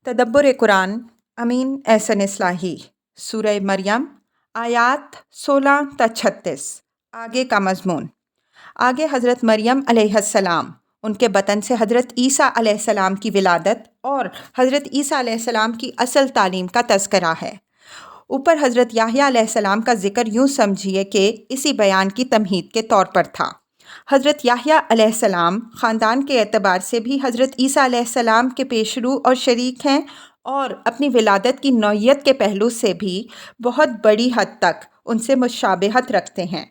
تدبر قرآن امین احسن اصلاحی سورہ مریم آیات 16 تا 36۔ آگے کا مضمون۔ آگے حضرت مریم علیہ السلام، ان کے بطن سے حضرت عیسیٰ علیہ السلام کی ولادت اور حضرت عیسیٰ علیہ السلام کی اصل تعلیم کا تذکرہ ہے۔ اوپر حضرت یحییٰ علیہ السلام کا ذکر یوں سمجھیے کہ اسی بیان کی تمہید کے طور پر تھا۔ حضرت یحییٰ علیہ السلام خاندان کے اعتبار سے بھی حضرت عیسیٰ علیہ السلام کے پیشرو اور شریک ہیں، اور اپنی ولادت کی نوعیت کے پہلو سے بھی بہت بڑی حد تک ان سے مشابہت رکھتے ہیں۔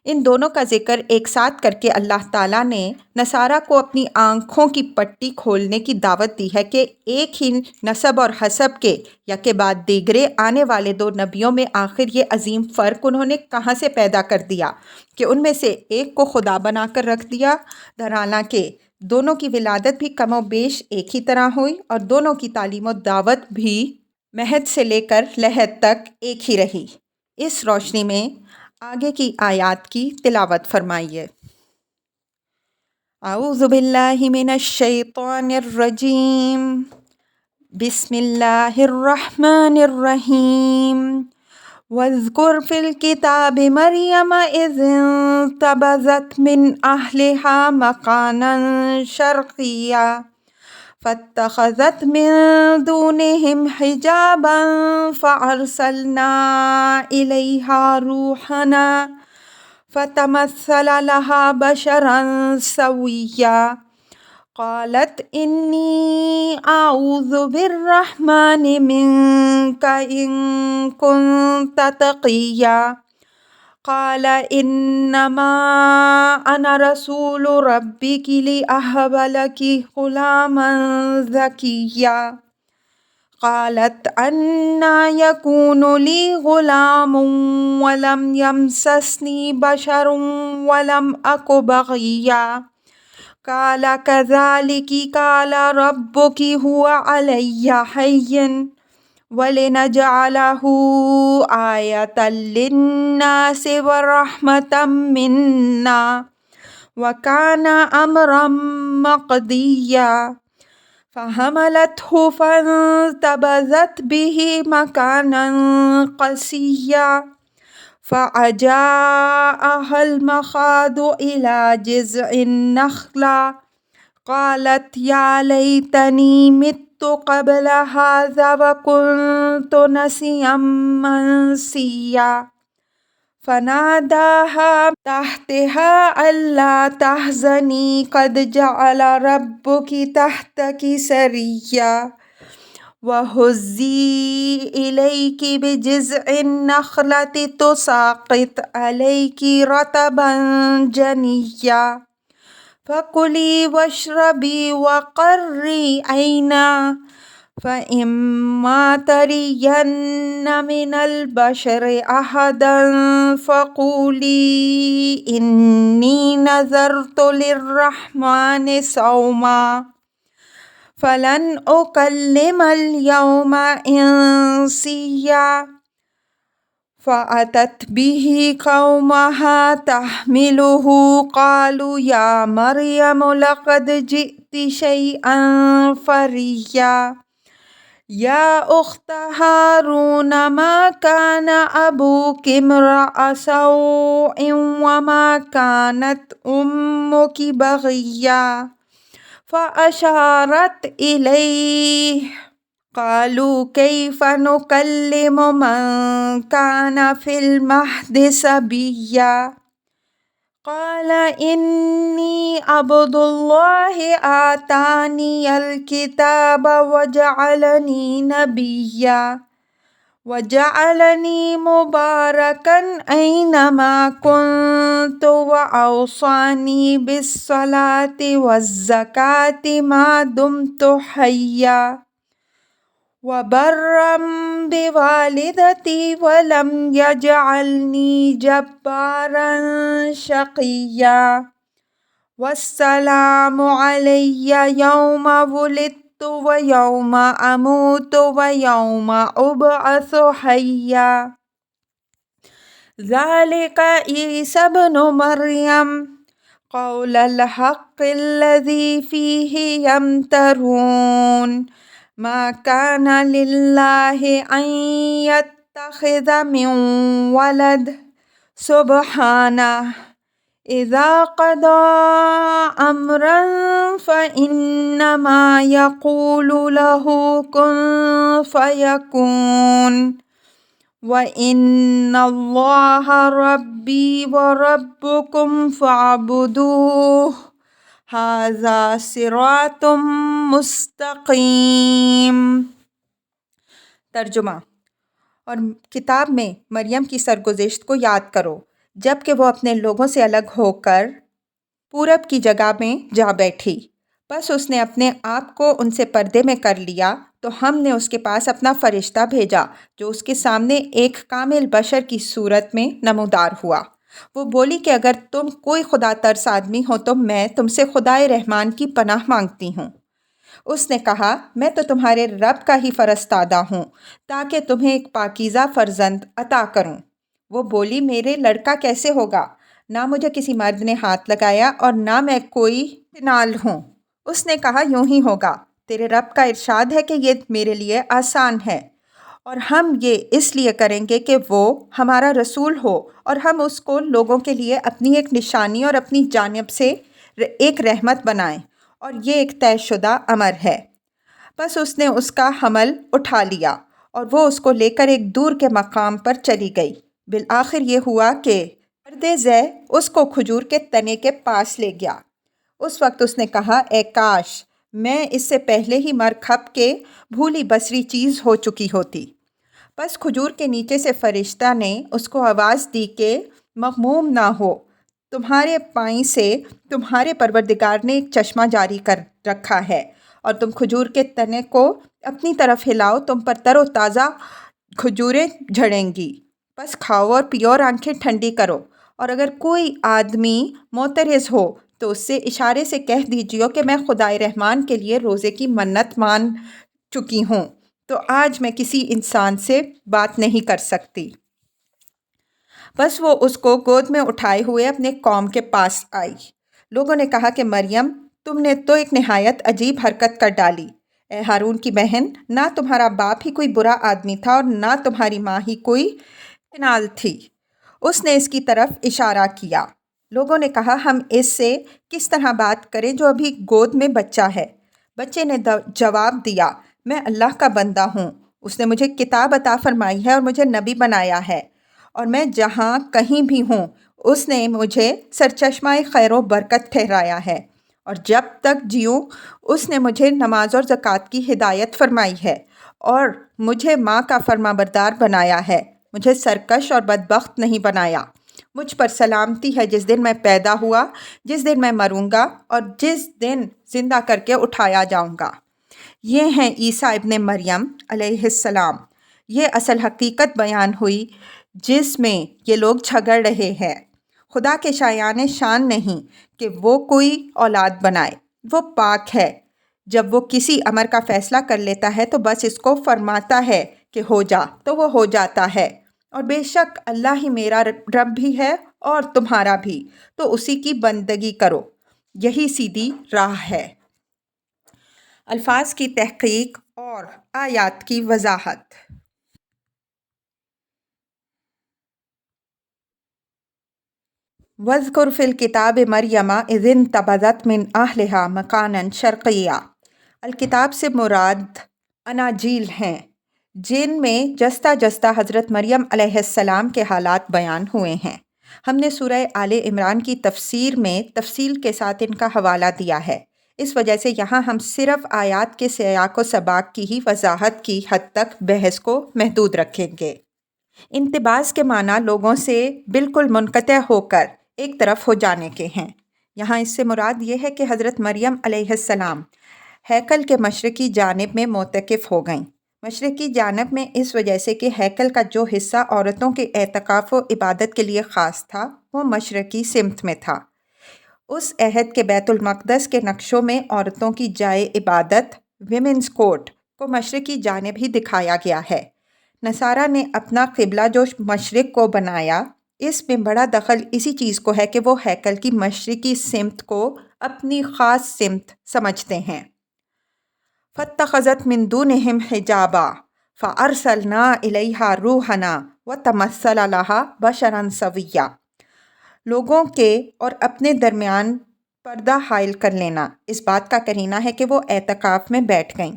ان دونوں کا ذکر ایک ساتھ کر کے اللہ تعالیٰ نے نصارہ کو اپنی آنکھوں کی پٹی کھولنے کی دعوت دی ہے کہ ایک ہی نسب اور حسب کے یا کے بعد دیگرے آنے والے دو نبیوں میں آخر یہ عظیم فرق انہوں نے کہاں سے پیدا کر دیا کہ ان میں سے ایک کو خدا بنا کر رکھ دیا، حالانکہ دونوں کی ولادت بھی کم و بیش ایک ہی طرح ہوئی اور دونوں کی تعلیم و دعوت بھی مہد سے لے کر لحد تک ایک ہی رہی۔ اس روشنی میں آگے کی آیات کی تلاوت فرمائیے۔ اعوذ باللہ من الشیطان الرجیم، بسم اللہ الرحمن الرحیم۔ واذکر فی الکتاب مریم اذ انتبذت من اہلہا مکانا شرقیا فاتخذت من دونہم حجابا فارسلنا الیہا روحنا فتمثل لها بشرا سویا قالت انی اعوذ بالرحمن منک ان کنت تقیا قال انما انا رسول ربک لاہب لک غلاما زکیا قالت انا یکون لی غلام ولم یمسسنی بشر ولم اک بغیا قال کذلک قال ربک هو علی ہین وَلِنَجْعَلَهُ آیَةً لِلنَّاسِ وَرَحْمَةً مِنَّا وَكَانَ أَمْرًا مَقْضِيًّا فَحَمَلَتْهُ فَانتَبَذَتْ بِهِ مَكَانًا قَصِيًّا فَأَجَاءَهَا الْمَخَاضُ إِلَى جِذْعِ النَّخْلَةِ قالت یا لیتنی مت قبل هذا وكنت نسيا منسيا فناداها تحتها ألا تحزني قد جعل ربك تحتك سريا وهزي إليك بجذع النخلة تساقط عليك رطبا جنيا فَكُلِي وَاشْرَبِي وَقَرِّي عَيْنًا فَإِمَّا تَرَيِنَّ مِنَ الْبَشَرِ أَحَدًا فَقُولِي إِنِّي نَذَرْتُ لِلرَّحْمَنِ صَوْمًا فَلَنْ أُكَلِّمَ الْيَوْمَ إِنسِيًّا فَأَتَتْ بِهِ قَوْمَهَا تَحْمِلُهُ قَالُوا يَا مَرْيَمُ لَقَدْ جِئْتِ شَيْئًا فَرِيًّا يَا أُخْتَ هَارُونَ مَا كَانَ أَبُوكِ امْرَأَ سَوْءٍ وَمَا كَانَتْ أُمُّكِ بَغِيًّا فَأَشَارَتْ إِلَيْهِ قالوا كيف نكلم من كان في المهد صبيا قال إني عبد الله آتاني الكتاب وجعلني نبيا وجعلني مباركا أينما كنت وأوصاني بالصلاة والزكاة ما دمت حيا وَبَرًّا بِوَالِدَتِي وَلَمْ يَجْعَلْنِي جَبَّارًا شَقِيًّا وَالسَّلَامُ عَلَيَّ يَوْمَ وُلِدتُّ وَيَوْمَ أَمُوتُ وَيَوْمَ أُبْعَثُ حَيًّا ذَلِكَ عِيسَى ابْنُ مَرْيَمَ قَوْلَ الْحَقِّ الَّذِي فِيهِ يَمْتَرُونَ ما كان لله أن يتخذ من ولد سبحانه إذا قضى أمرا فإنما يقول له كن فيكون وإن الله ربي وربكم فاعبدوه هذا صراط مستقیم۔ ترجمہ۔ اور کتاب میں مریم کی سرگزشت کو یاد کرو جب کہ وہ اپنے لوگوں سے الگ ہو کر پورب کی جگہ میں جا بیٹھی، بس اس نے اپنے آپ کو ان سے پردے میں کر لیا تو ہم نے اس کے پاس اپنا فرشتہ بھیجا جو اس کے سامنے ایک کامل بشر کی صورت میں نمودار ہوا۔ وہ بولی کہ اگر تم کوئی خدا ترس آدمی ہو تو میں تم سے خدائے رحمان کی پناہ مانگتی ہوں۔ اس نے کہا میں تو تمہارے رب کا ہی فرستادہ ہوں تاکہ تمہیں ایک پاکیزہ فرزند عطا کروں۔ وہ بولی میرے لڑکا کیسے ہوگا؟ نہ مجھے کسی مرد نے ہاتھ لگایا اور نہ میں کوئی نال ہوں۔ اس نے کہا یوں ہی ہوگا، تیرے رب کا ارشاد ہے کہ یہ میرے لیے آسان ہے، اور ہم یہ اس لیے کریں گے کہ وہ ہمارا رسول ہو اور ہم اس کو لوگوں کے لیے اپنی ایک نشانی اور اپنی جانب سے ایک رحمت بنائیں، اور یہ ایک طے شدہ امر ہے۔ بس اس نے اس کا حمل اٹھا لیا اور وہ اس کو لے کر ایک دور کے مقام پر چلی گئی۔ بالآخر یہ ہوا کہ مرد زے اس کو کھجور کے تنے کے پاس لے گیا۔ اس وقت اس نے کہا اے کاش میں اس سے پہلے ہی مر کھپ کے بھولی بسری چیز ہو چکی ہوتی۔ بس کھجور کے نیچے سے فرشتہ نے اس کو آواز دی کہ مغموم نہ ہو، تمہارے پائیں سے تمہارے پروردگار نے ایک چشمہ جاری کر رکھا ہے، اور تم کھجور کے تنے کو اپنی طرف ہلاؤ، تم پر تر و تازہ کھجوریں جھڑیں گی، بس کھاؤ اور پیو اور آنکھیں ٹھنڈی کرو۔ اور اگر کوئی آدمی معترض ہو تو اس سے اشارے سے کہہ دیجیے کہ میں خدائے رحمان کے لیے روزے کی منت مان چکی ہوں، تو آج میں کسی انسان سے بات نہیں کر سکتی۔ بس وہ اس کو گود میں اٹھائے ہوئے اپنے قوم کے پاس آئی۔ لوگوں نے کہا کہ مریم تم نے تو ایک نہایت عجیب حرکت کر ڈالی۔ اے ہارون کی بہن، نہ تمہارا باپ ہی کوئی برا آدمی تھا اور نہ تمہاری ماں ہی کوئی کنال تھی۔ اس نے اس کی طرف اشارہ کیا۔ لوگوں نے کہا ہم اس سے کس طرح بات کریں جو ابھی گود میں بچہ ہے؟ بچے نے جواب دیا میں اللہ کا بندہ ہوں، اس نے مجھے کتاب عطا فرمائی ہے اور مجھے نبی بنایا ہے، اور میں جہاں کہیں بھی ہوں اس نے مجھے سرچشمہ خیر و برکت ٹھہرایا ہے، اور جب تک جیوں اس نے مجھے نماز اور زکوٰۃ کی ہدایت فرمائی ہے اور مجھے ماں کا فرما بردار بنایا ہے، مجھے سرکش اور بدبخت نہیں بنایا۔ مجھ پر سلامتی ہے جس دن میں پیدا ہوا، جس دن میں مروں گا اور جس دن زندہ کر کے اٹھایا جاؤں گا۔ یہ ہیں عیسیٰ ابن مریم علیہ السلام۔ یہ اصل حقیقت بیان ہوئی جس میں یہ لوگ جھگڑ رہے ہیں۔ خدا کے شایان شان نہیں کہ وہ کوئی اولاد بنائے، وہ پاک ہے۔ جب وہ کسی امر کا فیصلہ کر لیتا ہے تو بس اس کو فرماتا ہے کہ ہو جا تو وہ ہو جاتا ہے، اور بے شک اللہ ہی میرا رب بھی ہے اور تمہارا بھی، تو اسی کی بندگی کرو، یہی سیدھی راہ ہے۔ الفاظ کی تحقیق اور آیات کی وضاحت۔ وَاذْكُرْ فِي الْكِتَابِ مَرْيَمَ إِذِ انتَبَذَتْ مِنْ أَهْلِهَا مَكَانًا شَرْقِيًّا۔ الکتاب سے مراد اناجیل ہیں جن میں جستہ جستہ حضرت مریم علیہ السلام کے حالات بیان ہوئے ہیں۔ ہم نے سورہ آل عمران کی تفسیر میں تفصیل کے ساتھ ان کا حوالہ دیا ہے، اس وجہ سے یہاں ہم صرف آیات کے سیاق و سباق کی ہی وضاحت کی حد تک بحث کو محدود رکھیں گے۔ انتباز کے معنی لوگوں سے بالکل منقطع ہو کر ایک طرف ہو جانے کے ہیں۔ یہاں اس سے مراد یہ ہے کہ حضرت مریم علیہ السلام ہیکل کے مشرقی جانب میں معتکف ہو گئیں۔ مشرقی جانب میں اس وجہ سے کہ ہیکل کا جو حصہ عورتوں کے اعتکاف و عبادت کے لیے خاص تھا وہ مشرقی سمت میں تھا۔ اس عہد کے بیت المقدس کے نقشوں میں عورتوں کی جائے عبادت ویمنز کورٹ کو مشرقی جانب ہی دکھایا گیا ہے۔ نصارہ نے اپنا قبلہ جو مشرق کو بنایا، اس میں بڑا دخل اسی چیز کو ہے کہ وہ ہیکل کی مشرقی سمت کو اپنی خاص سمت سمجھتے ہیں۔ فاتخذت من دونهم حجابا فارسلنا الیہا روحنا وتمثل لها بشرا سویا۔ لوگوں کے اور اپنے درمیان پردہ حائل کر لینا اس بات کا قرینہ ہے کہ وہ اعتکاف میں بیٹھ گئیں۔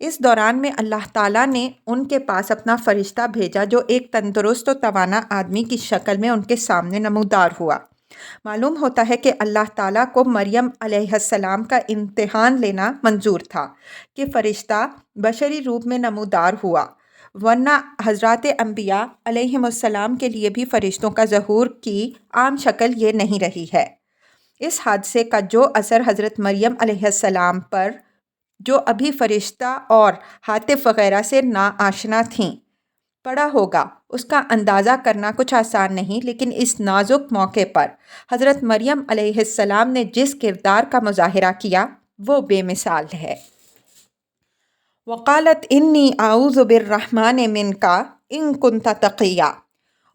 اس دوران میں اللہ تعالیٰ نے ان کے پاس اپنا فرشتہ بھیجا جو ایک تندرست و توانا آدمی کی شکل میں ان کے سامنے نمودار ہوا۔ معلوم ہوتا ہے کہ اللہ تعالیٰ کو مریم علیہ السلام کا امتحان لینا منظور تھا کہ فرشتہ بشری روپ میں نمودار ہوا، ورنہ حضرات انبیاء علیہم السلام کے لیے بھی فرشتوں کا ظہور کی عام شکل یہ نہیں رہی ہے۔ اس حادثے کا جو اثر حضرت مریم علیہ السلام پر، جو ابھی فرشتہ اور ہاتف وغیرہ سے ناآشنا تھیں، پڑا ہوگا، اس کا اندازہ کرنا کچھ آسان نہیں، لیکن اس نازک موقع پر حضرت مریم علیہ السلام نے جس کردار کا مظاہرہ کیا وہ بے مثال ہے۔ وقالت انی اعوذ بالرحمن منک ان کنت تقیا۔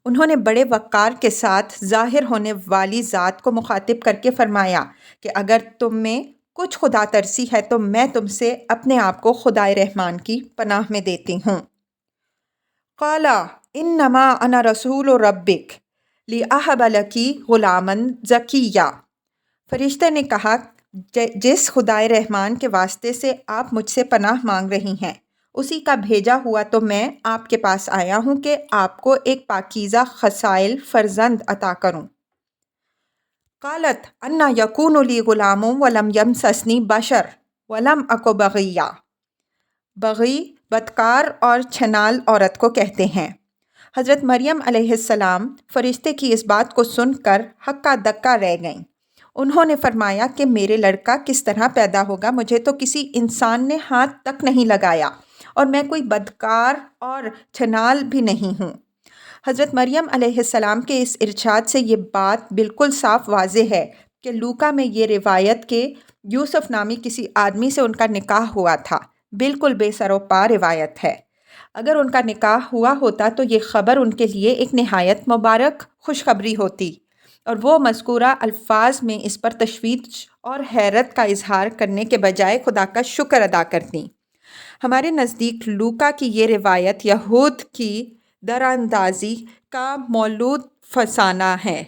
انہوں نے بڑے وقار کے ساتھ ظاہر ہونے والی ذات کو مخاطب کر کے فرمایا کہ اگر تم میں کچھ خدا ترسی ہے تو میں تم سے اپنے آپ کو خدائے رحمان کی پناہ میں دیتی ہوں۔ قال انما انا رسول ربک لاہب لکی غلاما زکیا۔ فرشتے نے کہا جس خدائے رحمان کے واسطے سے آپ مجھ سے پناہ مانگ رہی ہیں اسی کا بھیجا ہوا تو میں آپ کے پاس آیا ہوں کہ آپ کو ایک پاکیزہ خصائل فرزند عطا کروں۔ قالت انا یکون لی غلام ولم یمسسنی بشر ولم اک بغیا۔ بغی بدکار اور چھنال عورت کو کہتے ہیں۔ حضرت مریم علیہ السلام فرشتے کی اس بات کو سن کر ہکا دکا رہ گئیں۔ انہوں نے فرمایا کہ میرے لڑکا کس طرح پیدا ہوگا، مجھے تو کسی انسان نے ہاتھ تک نہیں لگایا اور میں کوئی بدکار اور چھنال بھی نہیں ہوں۔ حضرت مریم علیہ السلام کے اس ارشاد سے یہ بات بالکل صاف واضح ہے کہ لوکا میں یہ روایت کہ یوسف نامی کسی آدمی سے ان کا نکاح ہوا تھا بالکل بے سر و پا روایت ہے۔ اگر ان کا نکاح ہوا ہوتا تو یہ خبر ان کے لیے ایک نہایت مبارک خوشخبری ہوتی اور وہ مذکورہ الفاظ میں اس پر تشویش اور حیرت کا اظہار کرنے کے بجائے خدا کا شکر ادا کرتیں۔ ہمارے نزدیک لوکا کی یہ روایت یہود کی دراندازی کا مولود فسانہ ہے،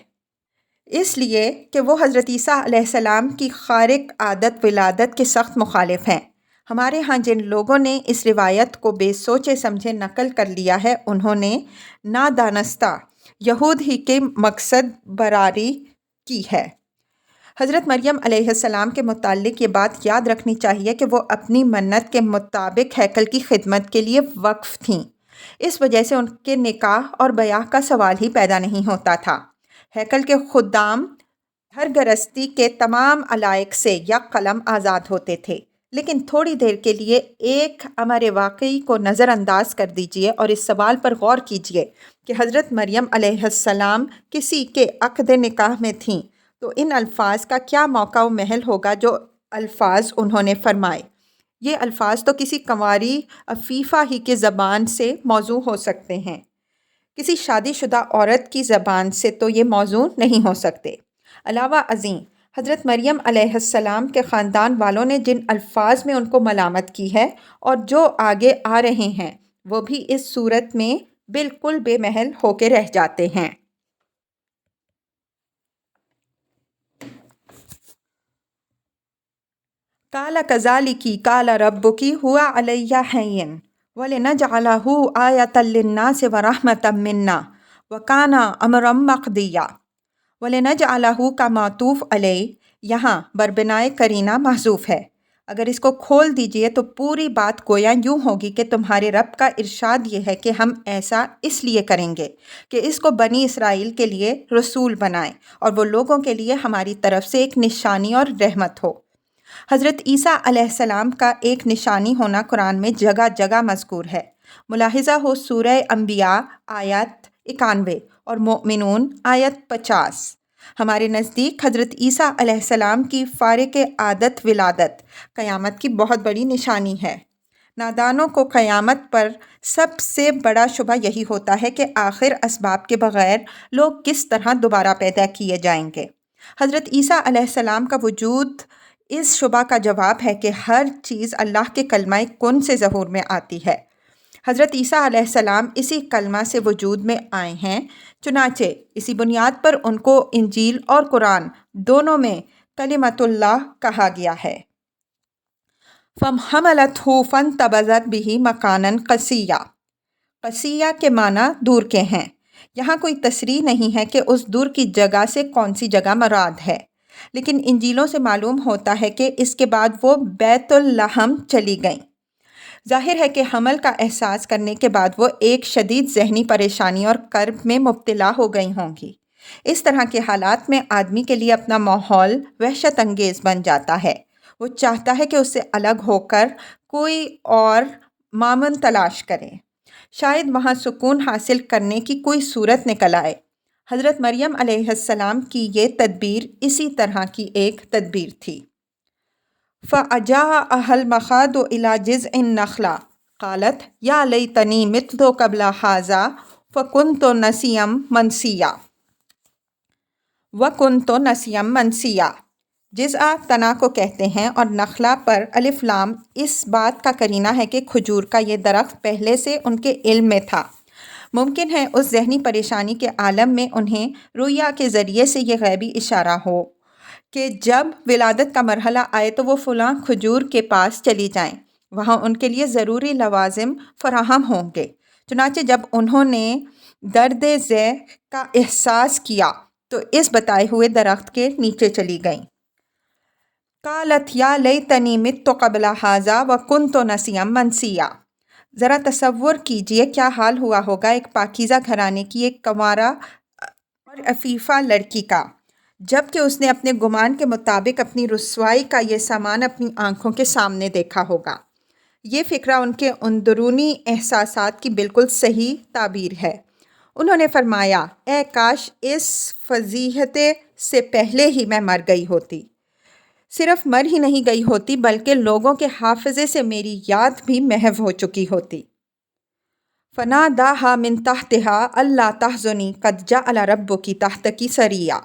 اس لیے کہ وہ حضرت عیسیٰ علیہ السلام کی خارق عادت ولادت کے سخت مخالف ہیں۔ ہمارے ہاں جن لوگوں نے اس روایت کو بے سوچے سمجھے نقل کر لیا ہے انہوں نے نادانستہ یہود ہی کے مقصد براری کی ہے۔ حضرت مریم علیہ السلام کے متعلق یہ بات یاد رکھنی چاہیے کہ وہ اپنی منت کے مطابق ہیکل کی خدمت کے لیے وقف تھیں، اس وجہ سے ان کے نکاح اور بیاہ کا سوال ہی پیدا نہیں ہوتا تھا۔ ہیکل کے خدام ہر گرستی کے تمام علائق سے یک قلم آزاد ہوتے تھے، لیکن تھوڑی دیر کے لیے ایک امر واقعی کو نظر انداز کر دیجئے اور اس سوال پر غور کیجئے کہ حضرت مریم علیہ السلام کسی کے عقد نکاح میں تھیں تو ان الفاظ کا کیا موقع و محل ہوگا جو الفاظ انہوں نے فرمائے۔ یہ الفاظ تو کسی کنواری عفیفہ ہی کی زبان سے موزوں ہو سکتے ہیں، کسی شادی شدہ عورت کی زبان سے تو یہ موزوں نہیں ہو سکتے۔ علاوہ ازیں حضرت مریم علیہ السلام کے خاندان والوں نے جن الفاظ میں ان کو ملامت کی ہے اور جو آگے آ رہے ہیں وہ بھی اس صورت میں بالکل بے محل ہو کے رہ جاتے ہیں۔ قال کذالک قال ربک هو علی ہین ولنجعلہ آیۃ للناس ورحمۃ منا وکان امرا مقضیا۔ وَلِنَجْعَلَهُ کا معطوف علیہ یہاں بربنائے قرینہ محذوف ہے۔ اگر اس کو کھول دیجئے تو پوری بات گویا یوں ہوگی کہ تمہارے رب کا ارشاد یہ ہے کہ ہم ایسا اس لیے کریں گے کہ اس کو بنی اسرائیل کے لیے رسول بنائیں اور وہ لوگوں کے لیے ہماری طرف سے ایک نشانی اور رحمت ہو۔ حضرت عیسیٰ علیہ السلام کا ایک نشانی ہونا قرآن میں جگہ جگہ مذکور ہے۔ ملاحظہ ہو سورہ انبیاء آیت 91 اور مؤمنون آیت 50۔ ہمارے نزدیک حضرت عیسیٰ علیہ السلام کی فارق عادت ولادت قیامت کی بہت بڑی نشانی ہے۔ نادانوں کو قیامت پر سب سے بڑا شبہ یہی ہوتا ہے کہ آخر اسباب کے بغیر لوگ کس طرح دوبارہ پیدا کیے جائیں گے۔ حضرت عیسیٰ علیہ السلام کا وجود اس شبہ کا جواب ہے کہ ہر چیز اللہ کے کلمہ کن سے ظہور میں آتی ہے۔ حضرت عیسیٰ علیہ السلام اسی کلمہ سے وجود میں آئے ہیں، چنانچہ اسی بنیاد پر ان کو انجیل اور قرآن دونوں میں کلمۃ اللہ کہا گیا ہے۔ فَحَمَلَتْهُ فَانْتَبَذَتْ بِهِ مَكَانًا قَصِيًّا۔ قصیہ کے معنی دور کے ہیں۔ یہاں کوئی تصریح نہیں ہے کہ اس دور کی جگہ سے کون سی جگہ مراد ہے، لیکن انجیلوں سے معلوم ہوتا ہے کہ اس کے بعد وہ بیت لحم چلی گئیں۔ ظاہر ہے کہ حمل کا احساس کرنے کے بعد وہ ایک شدید ذہنی پریشانی اور کرب میں مبتلا ہو گئی ہوں گی۔ اس طرح کے حالات میں آدمی کے لیے اپنا ماحول وحشت انگیز بن جاتا ہے۔ وہ چاہتا ہے کہ اس سے الگ ہو کر کوئی اور مامن تلاش کرے، شاید وہاں سکون حاصل کرنے کی کوئی صورت نکل آئے۔ حضرت مریم علیہ السلام کی یہ تدبیر اسی طرح کی ایک تدبیر تھی۔ فَأَجَاءَهَا الْمَخَاضُ إِلَى جِذْعِ النَّخْلَةِ قَالَتْ يَا لَيْتَنِي مِتُّ قَبْلَ هَٰذَا فَكُنتُ نَسِيًّا مَنسِيًّا۔ وَكُنتُ نَسِيًّا مَنسِيًّا جذع تنا کو کہتے ہیں، اور نخلا پر الف لام اس بات کا قرینہ ہے کہ کھجور کا یہ درخت پہلے سے ان کے علم میں تھا۔ ممکن ہے اس ذہنی پریشانی کے عالم میں انہیں رؤیا کے ذریعے سے یہ غیبی اشارہ ہو کہ جب ولادت کا مرحلہ آئے تو وہ فلاں کھجور کے پاس چلی جائیں، وہاں ان کے لیے ضروری لوازم فراہم ہوں گے۔ چنانچہ جب انہوں نے درد ذہ کا احساس کیا تو اس بتائے ہوئے درخت کے نیچے چلی گئیں۔ قالت یا لیتنی مت قبل ھذا وکنت نسیا منسیا۔ ذرا تصور کیجئے کیا حال ہوا ہوگا ایک پاکیزہ گھرانے کی ایک کنوارا اور عفیفہ لڑکی کا، جب کہ اس نے اپنے گمان کے مطابق اپنی رسوائی کا یہ سامان اپنی آنکھوں کے سامنے دیکھا ہوگا۔ یہ فقرہ ان کے اندرونی احساسات کی بالکل صحیح تعبیر ہے۔ انہوں نے فرمایا، اے کاش اس فضیحت سے پہلے ہی میں مر گئی ہوتی۔ صرف مر ہی نہیں گئی ہوتی بلکہ لوگوں کے حافظے سے میری یاد بھی محو ہو چکی ہوتی۔ فناداہا من تحتہا اللہ تحزنی قد جعل ربکی تحتکی سریا۔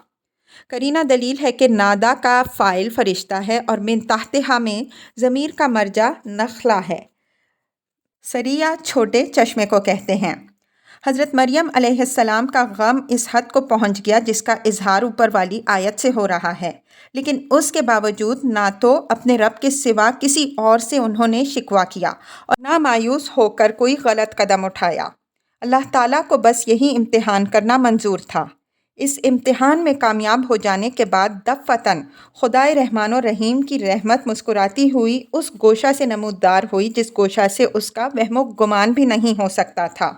قرینہ دلیل ہے کہ نادا کا فاعل فرشتہ ہے اور من تحتہا میں ضمیر کا مرجع نخلا ہے۔ سریا چھوٹے چشمے کو کہتے ہیں۔ حضرت مریم علیہ السلام کا غم اس حد کو پہنچ گیا جس کا اظہار اوپر والی آیت سے ہو رہا ہے، لیکن اس کے باوجود نہ تو اپنے رب کے سوا کسی اور سے انہوں نے شکوہ کیا اور نہ مایوس ہو کر کوئی غلط قدم اٹھایا۔ اللہ تعالیٰ کو بس یہی امتحان کرنا منظور تھا۔ اس امتحان میں کامیاب ہو جانے کے بعد دفعتاً خدائے رحمان و رحیم کی رحمت مسکراتی ہوئی اس گوشہ سے نمودار ہوئی جس گوشہ سے اس کا وہم و گمان بھی نہیں ہو سکتا تھا،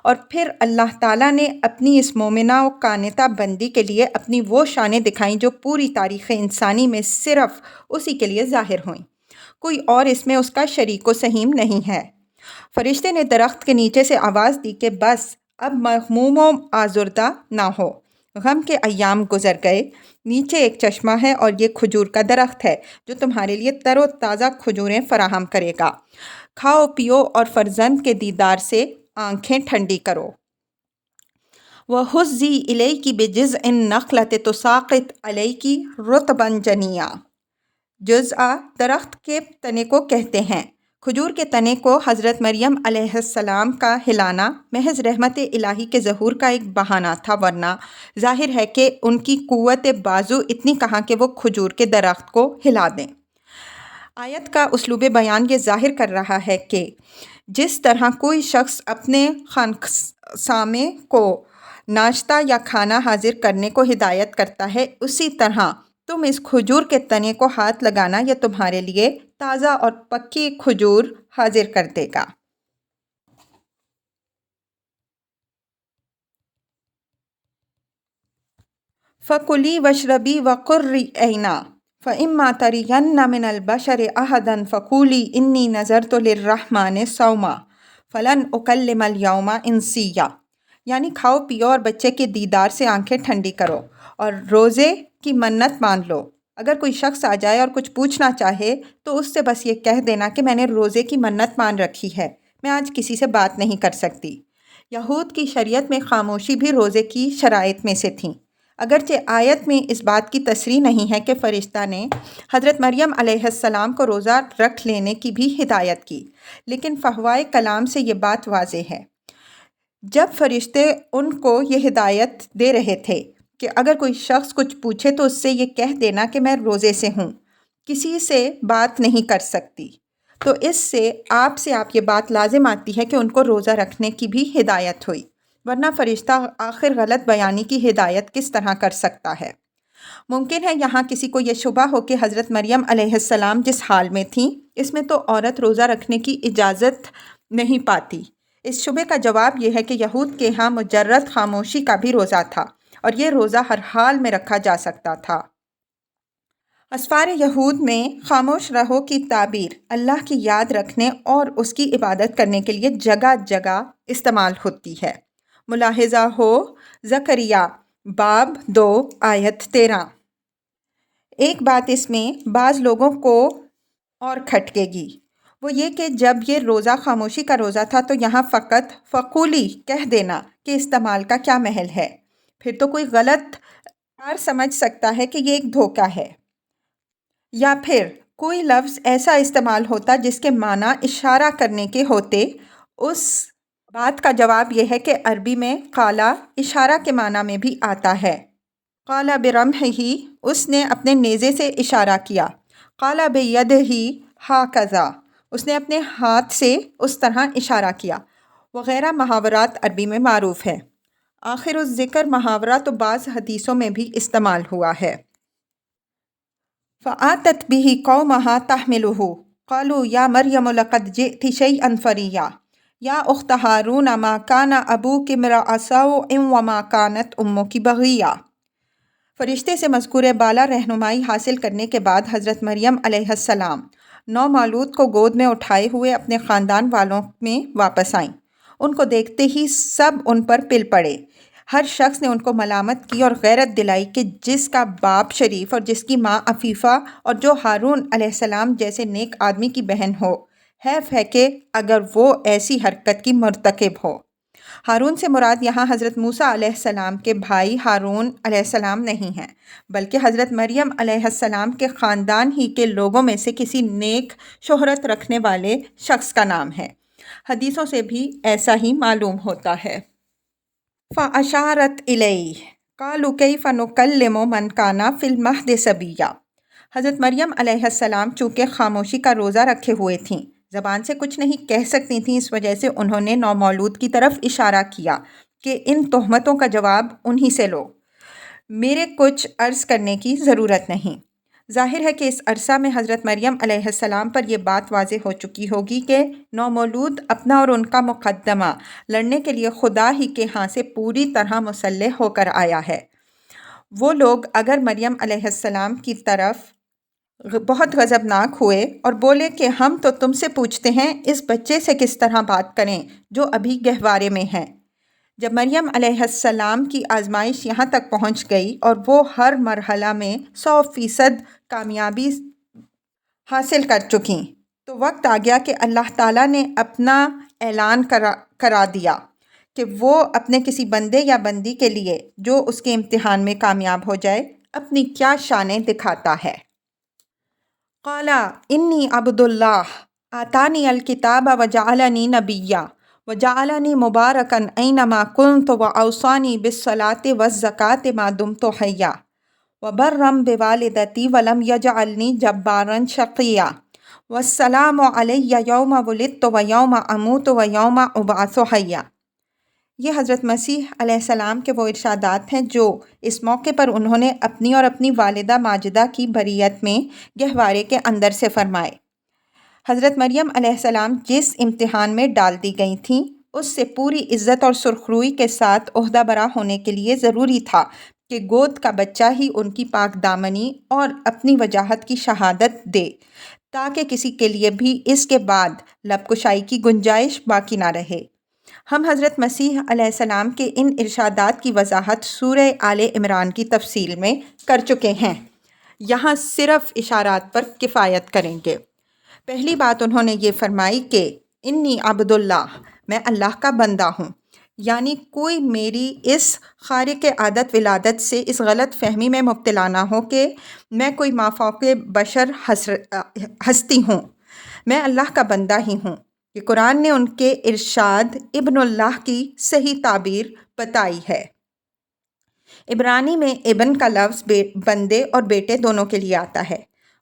اور پھر اللہ تعالیٰ نے اپنی اس مومنہ و قانتہ بندی کے لیے اپنی وہ شانیں دکھائیں جو پوری تاریخ انسانی میں صرف اسی کے لیے ظاہر ہوئیں۔ کوئی اور اس میں اس کا شریک و سہیم نہیں ہے۔ فرشتے نے درخت کے نیچے سے آواز دی کہ بس اب مغموم و آزردہ نہ ہو، غم کے ایام گزر گئے، نیچے ایک چشمہ ہے اور یہ کھجور کا درخت ہے جو تمہارے لیے تر و تازہ کھجوریں فراہم کرے گا، کھاؤ پیو اور فرزند کے دیدار سے آنکھیں ٹھنڈی کرو۔ وَهُزِّي إِلَيْكِ بِجِذْعِ النَّخْلَةِ تُسَاقِطْ عَلَيْكِ رُطْبًا جَنِيًّا۔ جذع درخت کے تنے کو کہتے ہیں۔ کھجور کے تنے کو حضرت مریم علیہ السلام کا ہلانا محض رحمت الہی کے ظہور کا ایک بہانہ تھا، ورنہ ظاہر ہے کہ ان کی قوت بازو اتنی کہاں کہ وہ کھجور کے درخت کو ہلا دیں۔ آیت کا اسلوب بیان یہ ظاہر کر رہا ہے کہ جس طرح کوئی شخص اپنے خانسامے کو ناشتہ یا کھانا حاضر کرنے کو ہدایت کرتا ہے، اسی طرح تم اس کھجور کے تنے کو ہاتھ لگانا یا تمہارے لیے تازہ اور پکی کھجور حاضر کر دے گا۔ فَكُلِي وَاشْرَبِي وَقَرِّي عَيْنًا فَإِمَّا تَرَيِنَّ مِنَ الْبَشَرِ أَحَدًا فَقُولِي إِنِّي نَذَرْتُ لِلرَّحْمَٰنِ صَوْمًا فَلَنْ أُكَلِّمَ الْيَوْمَ إِنسِيًّا۔ یعنی کھاؤ پیو اور بچے کے دیدار سے آنکھیں ٹھنڈی کرو اور روزے کی منت مان لو۔ اگر کوئی شخص آ جائے اور کچھ پوچھنا چاہے تو اس سے بس یہ کہہ دینا کہ میں نے روزے کی منت مان رکھی ہے، میں آج کسی سے بات نہیں کر سکتی۔ یہود کی شریعت میں خاموشی بھی روزے کی شرائط میں سے تھیں۔ اگرچہ آیت میں اس بات کی تصریح نہیں ہے کہ فرشتہ نے حضرت مریم علیہ السلام کو روزہ رکھ لینے کی بھی ہدایت کی، لیکن فحوائے کلام سے یہ بات واضح ہے۔ جب فرشتے ان کو یہ ہدایت دے رہے تھے کہ اگر کوئی شخص کچھ پوچھے تو اس سے یہ کہہ دینا کہ میں روزے سے ہوں، کسی سے بات نہیں کر سکتی، تو اس سے آپ یہ بات لازم آتی ہے کہ ان کو روزہ رکھنے کی بھی ہدایت ہوئی، ورنہ فرشتہ آخر غلط بیانی کی ہدایت کس طرح کر سکتا ہے؟ ممکن ہے یہاں کسی کو یہ شبہ ہو کہ حضرت مریم علیہ السلام جس حال میں تھیں اس میں تو عورت روزہ رکھنے کی اجازت نہیں پاتی۔ اس شبے کا جواب یہ ہے کہ یہود کے ہاں مجرد خاموشی کا بھی روزہ تھا، اور یہ روزہ ہر حال میں رکھا جا سکتا تھا۔ اسفار یہود میں خاموش رہو کی تعبیر اللہ کی یاد رکھنے اور اس کی عبادت کرنے کے لیے جگہ جگہ استعمال ہوتی ہے۔ ملاحظہ ہو زکریا باب 2 آیت 13۔ ایک بات اس میں بعض لوگوں کو اور کھٹکے گی، وہ یہ کہ جب یہ روزہ خاموشی کا روزہ تھا تو یہاں فقط فقولی کہہ دینا کہ استعمال کا کیا محل ہے؟ پھر تو کوئی غلط سمجھ سکتا ہے کہ یہ ایک دھوکہ ہے، یا پھر کوئی لفظ ایسا استعمال ہوتا جس کے معنی اشارہ کرنے کے ہوتے۔ اس بات کا جواب یہ ہے کہ عربی میں قالا اشارہ کے معنی میں بھی آتا ہے۔ قالا برمحہ، اس نے اپنے نیزے سے اشارہ کیا۔ قالا بیدہ ہاکذا، اس نے اپنے ہاتھ سے اس طرح اشارہ کیا، وغیرہ محاورات عربی میں معروف ہے۔ آخر الذکر محاورہ تو بعض حدیثوں میں بھی استعمال ہوا ہے۔ فَآتَتْ بِهِ قَوْمَهَا تَحْمِلُهُ قَالُوا يَا مَرْيَمُ لَقَدْ جِئْتِ شَيْئًا فَرِيًّا يَا أُخْتَ هَارُونَ مَا كَانَ أَبُوكِ امْرَأَ سَوْءٍ وَمَا كَانَتْ أُمُّكِ بَغِيًّا۔ فرشتے سے مذکور بالا رہنمائی حاصل کرنے کے بعد حضرت مریم علیہ السلام نومولود کو گود میں اٹھائے ہوئے اپنے خاندان والوں میں واپس آئیں۔ ان کو دیکھتے ہی سب ان پر پل پڑے۔ ہر شخص نے ان کو ملامت کی اور غیرت دلائی کہ جس کا باپ شریف اور جس کی ماں عفیفہ اور جو ہارون علیہ السلام جیسے نیک آدمی کی بہن ہو، حیف ہے کہ اگر وہ ایسی حرکت کی مرتکب ہو۔ ہارون سے مراد یہاں حضرت موسیٰ علیہ السلام کے بھائی ہارون علیہ السلام نہیں ہیں، بلکہ حضرت مریم علیہ السلام کے خاندان ہی کے لوگوں میں سے کسی نیک شہرت رکھنے والے شخص کا نام ہے۔ حدیثوں سے بھی ایسا ہی معلوم ہوتا ہے۔ فَأَشَارَتْ إِلَيْهِ قَالُوا كَيْفَ نُكَلِّمُ مَنْ كَانَ فِي الْمَهْدِ صَبِيًّا۔ حضرت مریم علیہ السلام چونکہ خاموشی کا روزہ رکھے ہوئے تھیں، زبان سے کچھ نہیں کہہ سکتی تھیں، اس وجہ سے انہوں نے نومولود کی طرف اشارہ کیا کہ ان تہمتوں کا جواب انہی سے لو، میرے کچھ عرض کرنے کی ضرورت نہیں۔ ظاہر ہے کہ اس عرصہ میں حضرت مریم علیہ السلام پر یہ بات واضح ہو چکی ہوگی کہ نومولود اپنا اور ان کا مقدمہ لڑنے کے لیے خدا ہی کے ہاں سے پوری طرح مسلح ہو کر آیا ہے۔ وہ لوگ اگر مریم علیہ السلام کی طرف بہت غضبناک ہوئے اور بولے کہ ہم تو تم سے پوچھتے ہیں اس بچے سے کس طرح بات کریں جو ابھی گہوارے میں ہے۔ جب مریم علیہ السلام کی آزمائش یہاں تک پہنچ گئی اور وہ ہر مرحلہ میں 100% کامیابی حاصل کر چکیں، تو وقت آ گیا کہ اللہ تعالیٰ نے اپنا اعلان کرا دیا کہ وہ اپنے کسی بندے یا بندی کے لیے جو اس کے امتحان میں کامیاب ہو جائے اپنی کیا شانیں دکھاتا ہے۔ قال انی عبد اللہ آتانی الکتاب وجعلنی نبیا وجعلنی مبارکا اینما کنت واوصانی بالصلاۃ والزکاۃ ما دمت حیا وبرا بوالدتی ولم یجعلنی جبارا شقیا والسلام علی یوم ولدت ویوم اموت ویوم ابعث حیا۔ یہ حضرت مسیح علیہ السلام کے وہ ارشادات ہیں جو اس موقع پر انہوں نے اپنی اور اپنی والدہ ماجدہ کی بریت میں گہوارے کے اندر سے فرمائے۔ حضرت مریم علیہ السلام جس امتحان میں ڈال دی گئی تھیں اس سے پوری عزت اور سرخروئی کے ساتھ عہدہ برا ہونے کے لیے ضروری تھا کہ گود کا بچہ ہی ان کی پاک دامنی اور اپنی وجاہت کی شہادت دے، تاکہ کسی کے لیے بھی اس کے بعد لب کشائی کی گنجائش باقی نہ رہے۔ ہم حضرت مسیح علیہ السلام کے ان ارشادات کی وضاحت سورہ آل عمران کی تفصیل میں کر چکے ہیں، یہاں صرف اشارات پر کفایت کریں گے۔ پہلی بات انہوں نے یہ فرمائی کہ انی عبد اللہ، میں اللہ کا بندہ ہوں۔ یعنی کوئی میری اس خارق عادت ولادت سے اس غلط فہمی میں مبتلا نہ ہو کہ میں کوئی مافوق بشر ہستی ہوں، میں اللہ کا بندہ ہی ہوں۔ کہ قرآن نے ان کے ارشاد ابن اللہ کی صحیح تعبیر بتائی ہے۔ عبرانی میں ابن کا لفظ بندے اور بیٹے دونوں کے لیے آتا ہے۔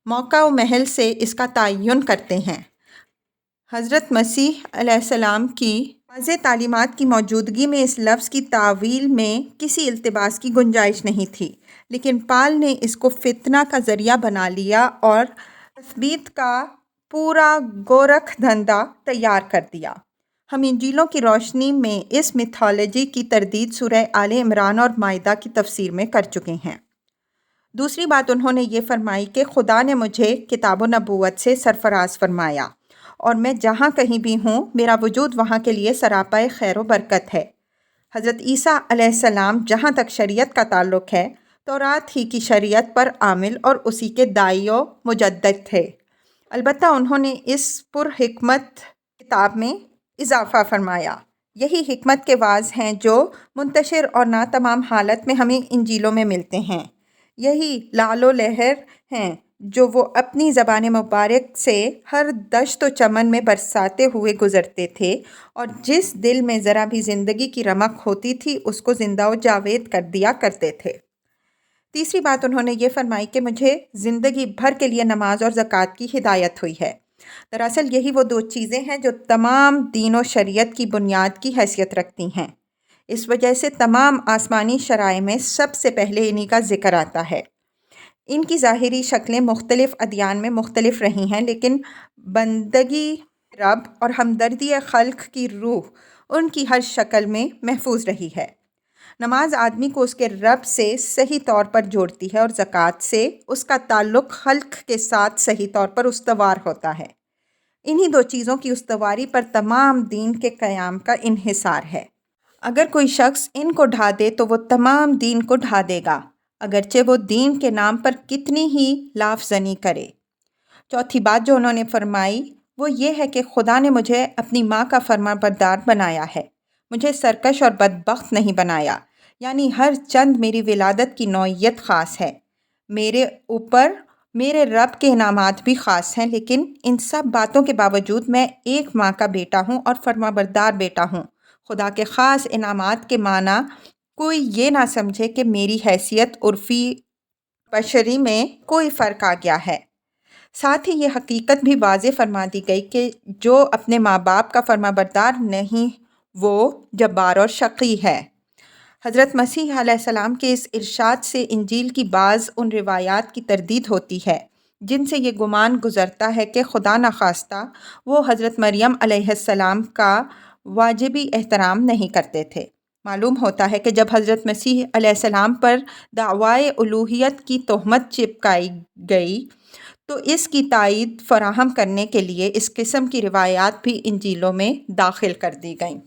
موقع و محل سے اس کا تعین کرتے ہیں۔ حضرت مسیح علیہ السلام کی واضح تعلیمات کی موجودگی میں اس لفظ کی تاویل میں کسی التباس کی گنجائش نہیں تھی، لیکن پال نے اس کو فتنہ کا ذریعہ بنا لیا اور تثبیت کا پورا گورکھ دھندا تیار کر دیا۔ ہم انجیلوں کی روشنی میں اس میتھالوجی کی تردید سورہ آل عمران اور مائدہ کی تفسیر میں کر چکے ہیں۔ دوسری بات انہوں نے یہ فرمائی کہ خدا نے مجھے کتاب و نبوت سے سرفراز فرمایا اور میں جہاں کہیں بھی ہوں میرا وجود وہاں کے لیے سراپا خیر و برکت ہے۔ حضرت عیسیٰ علیہ السلام جہاں تک شریعت کا تعلق ہے تورات ہی کی شریعت پر عامل اور اسی کے داعی و مجدد تھے۔ البتہ انہوں نے اس پرحکمت کتاب میں اضافہ فرمایا۔ یہی حکمت کے واعظ ہیں جو منتشر اور ناتمام حالت میں ہمیں انجیلوں میں ملتے ہیں۔ یہی لعل و لہر ہیں جو وہ اپنی زبان مبارک سے ہر دشت و چمن میں برساتے ہوئے گزرتے تھے، اور جس دل میں ذرا بھی زندگی کی رمق ہوتی تھی اس کو زندہ و جاوید کر دیا کرتے تھے۔ تیسری بات انہوں نے یہ فرمائی کہ مجھے زندگی بھر کے لیے نماز اور زکوٰۃ کی ہدایت ہوئی ہے۔ دراصل یہی وہ دو چیزیں ہیں جو تمام دین و شریعت کی بنیاد کی حیثیت رکھتی ہیں۔ اس وجہ سے تمام آسمانی شرائع میں سب سے پہلے انہی کا ذکر آتا ہے۔ ان کی ظاہری شکلیں مختلف ادیان میں مختلف رہی ہیں، لیکن بندگی رب اور ہمدردی خلق کی روح ان کی ہر شکل میں محفوظ رہی ہے۔ نماز آدمی کو اس کے رب سے صحیح طور پر جوڑتی ہے اور زکوٰۃ سے اس کا تعلق خلق کے ساتھ صحیح طور پر استوار ہوتا ہے۔ انہی دو چیزوں کی استواری پر تمام دین کے قیام کا انحصار ہے۔ اگر کوئی شخص ان کو ڈھا دے تو وہ تمام دین کو ڈھا دے گا، اگرچہ وہ دین کے نام پر کتنی ہی لاف زنی کرے۔ چوتھی بات جو انہوں نے فرمائی وہ یہ ہے کہ خدا نے مجھے اپنی ماں کا فرما بردار بنایا ہے، مجھے سرکش اور بدبخت نہیں بنایا، یعنی ہر چند میری ولادت کی نوعیت خاص ہے۔ میرے اوپر میرے رب کے انعامات بھی خاص ہیں، لیکن ان سب باتوں کے باوجود میں ایک ماں کا بیٹا ہوں اور فرما بردار بیٹا ہوں۔ خدا کے خاص انعامات کے معنی کوئی یہ نہ سمجھے کہ میری حیثیت عرفی بشری میں کوئی فرق آ گیا ہے۔ ساتھ ہی یہ حقیقت بھی واضح فرما دی گئی کہ جو اپنے ماں باپ کا فرما بردار نہیں وہ جبار اور شقی ہے۔ حضرت مسیح علیہ السلام کے اس ارشاد سے انجیل کی بعض ان روایات کی تردید ہوتی ہے جن سے یہ گمان گزرتا ہے کہ خدا نخواستہ وہ حضرت مریم علیہ السلام کا واجبی احترام نہیں کرتے تھے۔ معلوم ہوتا ہے کہ جب حضرت مسیح علیہ السلام پر دعویٰ الوہیت کی تہمت چپکائی گئی تو اس کی تائید فراہم کرنے کے لیے اس قسم کی روایات بھی انجیلوں میں داخل کر دی گئیں۔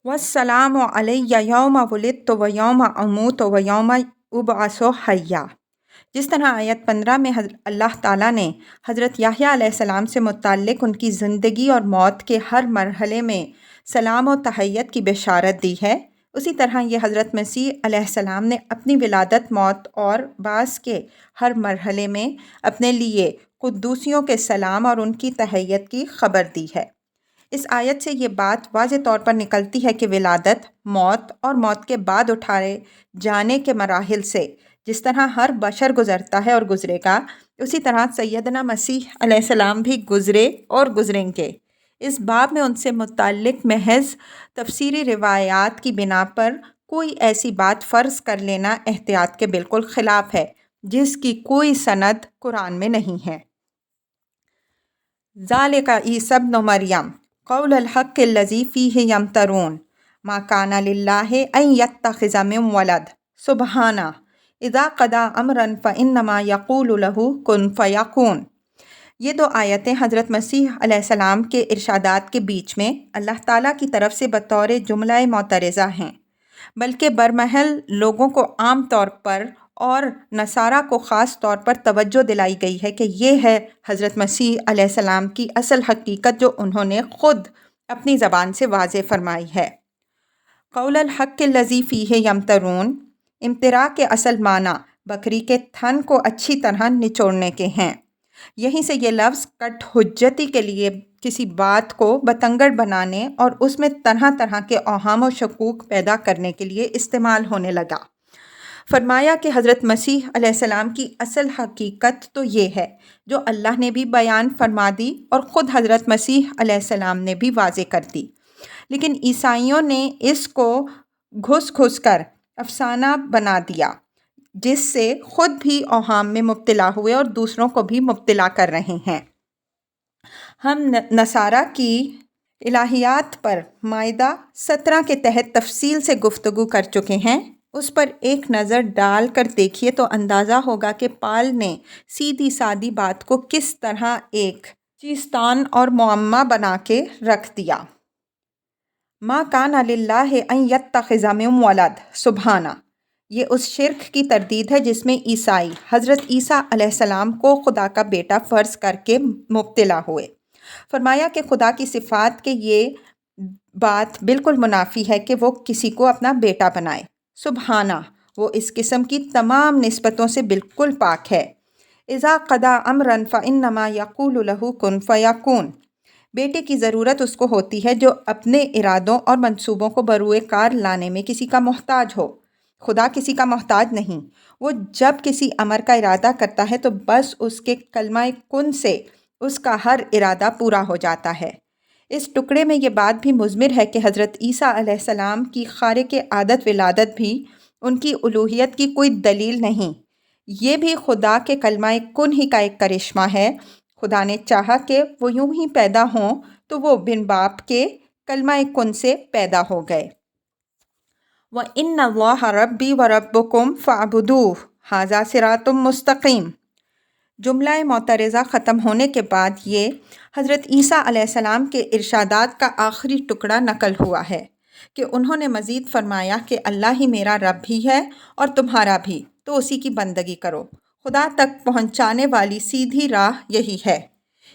وَالسَّلَامُ عَلَيَّ يَوْمَ وُلِدتُّ وَيَوْمَ أَمُوتُ وَيَوْمَ أُبْعَثُ حَيًّا۔ جس طرح آیت 15 میں اللہ تعالیٰ نے حضرت یحییٰ علیہ السلام سے متعلق ان کی زندگی اور موت کے ہر مرحلے میں سلام و تحیت کی بشارت دی ہے، اسی طرح یہ حضرت مسیح علیہ السلام نے اپنی ولادت، موت اور بعث کے ہر مرحلے میں اپنے لیے قدوسیوں کے سلام اور ان کی تحیت کی خبر دی ہے۔ اس آیت سے یہ بات واضح طور پر نکلتی ہے کہ ولادت، موت اور موت کے بعد اٹھائے جانے کے مراحل سے جس طرح ہر بشر گزرتا ہے اور گزرے گا، اسی طرح سیدنا مسیح علیہ السلام بھی گزرے اور گزریں گے۔ اس باب میں ان سے متعلق محض تفسیری روایات کی بنا پر کوئی ایسی بات فرض کر لینا احتیاط کے بالکل خلاف ہے جس کی کوئی سند قرآن میں نہیں ہے۔ ذَلِكَ عِیسیٰ ابْنُ مَرْیَم قَوْلُ الْحَقِّ الَّذِی فِیہ یَمْتَرُونَ مَا کَانَ لِلَّهِ أَن یَتَّخِذَ مِن وَلَدٍ سُبْحَانَهُ اِذَا قَضَىٰ أَمْرًا فَإِنَّمَا یَقُولُ لَهُ کُن فَیَکُونُ۔ یہ دو آیتیں حضرت مسیح علیہ السلام کے ارشادات کے بیچ میں اللہ تعالیٰ کی طرف سے بطور جملہ معترضہ ہیں، بلکہ برمحل لوگوں کو عام طور پر اور نصارہ کو خاص طور پر توجہ دلائی گئی ہے کہ یہ ہے حضرت مسیح علیہ السلام کی اصل حقیقت جو انہوں نے خود اپنی زبان سے واضح فرمائی ہے۔ قول الحق الذی فیہ یمترون، امتراء کے اصل معنی بکری کے تھن کو اچھی طرح نچوڑنے کے ہیں۔ یہیں سے یہ لفظ کٹ حجتی کے لیے کسی بات کو بتنگڑ بنانے اور اس میں طرح طرح کے اوہام و شکوک پیدا کرنے کے لیے استعمال ہونے لگا۔ فرمایا کہ حضرت مسیح علیہ السلام کی اصل حقیقت تو یہ ہے جو اللہ نے بھی بیان فرما دی اور خود حضرت مسیح علیہ السلام نے بھی واضح کر دی، لیکن عیسائیوں نے اس کو گھس گھس کر افسانہ بنا دیا، جس سے خود بھی اوہام میں مبتلا ہوئے اور دوسروں کو بھی مبتلا کر رہے ہیں۔ ہم نصارہ کی الہیات پر مائدہ 17 کے تحت تفصیل سے گفتگو کر چکے ہیں، اس پر ایک نظر ڈال کر دیکھیے تو اندازہ ہوگا کہ پال نے سیدھی سادی بات کو کس طرح ایک چیستان اور معمہ بنا کے رکھ دیا۔ ما کان للہ ان یتخذ من ولد، سبحانہ، یہ اس شرک کی تردید ہے جس میں عیسائی حضرت عیسیٰ علیہ السلام کو خدا کا بیٹا فرض کر کے مبتلا ہوئے۔ فرمایا کہ خدا کی صفات کے یہ بات بالکل منافی ہے کہ وہ کسی کو اپنا بیٹا بنائے۔ سبحانہ، وہ اس قسم کی تمام نسبتوں سے بالکل پاک ہے۔ اذا قضا امرا فانما یقول له کن فیکون، بیٹے کی ضرورت اس کو ہوتی ہے جو اپنے ارادوں اور منصوبوں کو بروئے کار لانے میں کسی کا محتاج ہو۔ خدا کسی کا محتاج نہیں، وہ جب کسی امر کا ارادہ کرتا ہے تو بس اس کے کلمہ کن سے اس کا ہر ارادہ پورا ہو جاتا ہے۔ اس ٹکڑے میں یہ بات بھی مضمر ہے کہ حضرت عیسیٰ علیہ السلام کی خارق عادت ولادت بھی ان کی الوہیت کی کوئی دلیل نہیں، یہ بھی خدا کے کلمہ کن ہی کا ایک کرشمہ ہے۔ خدا نے چاہا کہ وہ یوں ہی پیدا ہوں تو وہ بن باپ کے کلمہ کن سے پیدا ہو گئے۔ وَإِنَّ اللَّهَ رَبِّي وَرَبُّكُمْ فَاعْبُدُوهُ ھَذَا صِرَاطٌ مُسْتَقِيمٌ۔ جملہ معترضہ ختم ہونے کے بعد یہ حضرت عیسیٰ علیہ السلام کے ارشادات کا آخری ٹکڑا نقل ہوا ہے کہ انہوں نے مزید فرمایا کہ اللہ ہی میرا رب بھی ہے اور تمہارا بھی، تو اسی کی بندگی کرو۔ خدا تک پہنچانے والی سیدھی راہ یہی ہے۔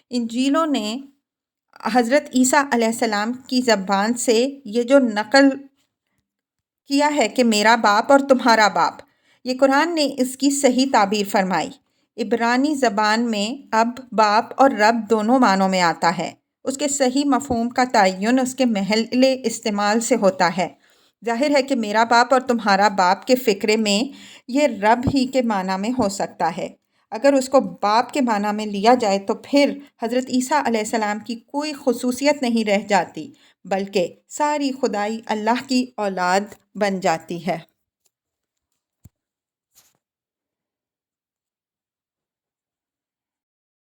انجیلوں نے حضرت عیسیٰ علیہ السلام کی زبان سے یہ جو نقل کیا ہے کہ میرا باپ اور تمہارا باپ، یہ قرآن نے اس کی صحیح تعبیر فرمائی۔ عبرانی زبان میں اب، باپ اور رب دونوں معنوں میں آتا ہے۔ اس کے صحیح مفہوم کا تعین اس کے محل استعمال سے ہوتا ہے۔ ظاہر ہے کہ میرا باپ اور تمہارا باپ کے فقرے میں یہ رب ہی کے معنی میں ہو سکتا ہے۔ اگر اس کو باپ کے معنی میں لیا جائے تو پھر حضرت عیسیٰ علیہ السلام کی کوئی خصوصیت نہیں رہ جاتی، بلکہ ساری خدائی اللہ کی اولاد بن جاتی ہے۔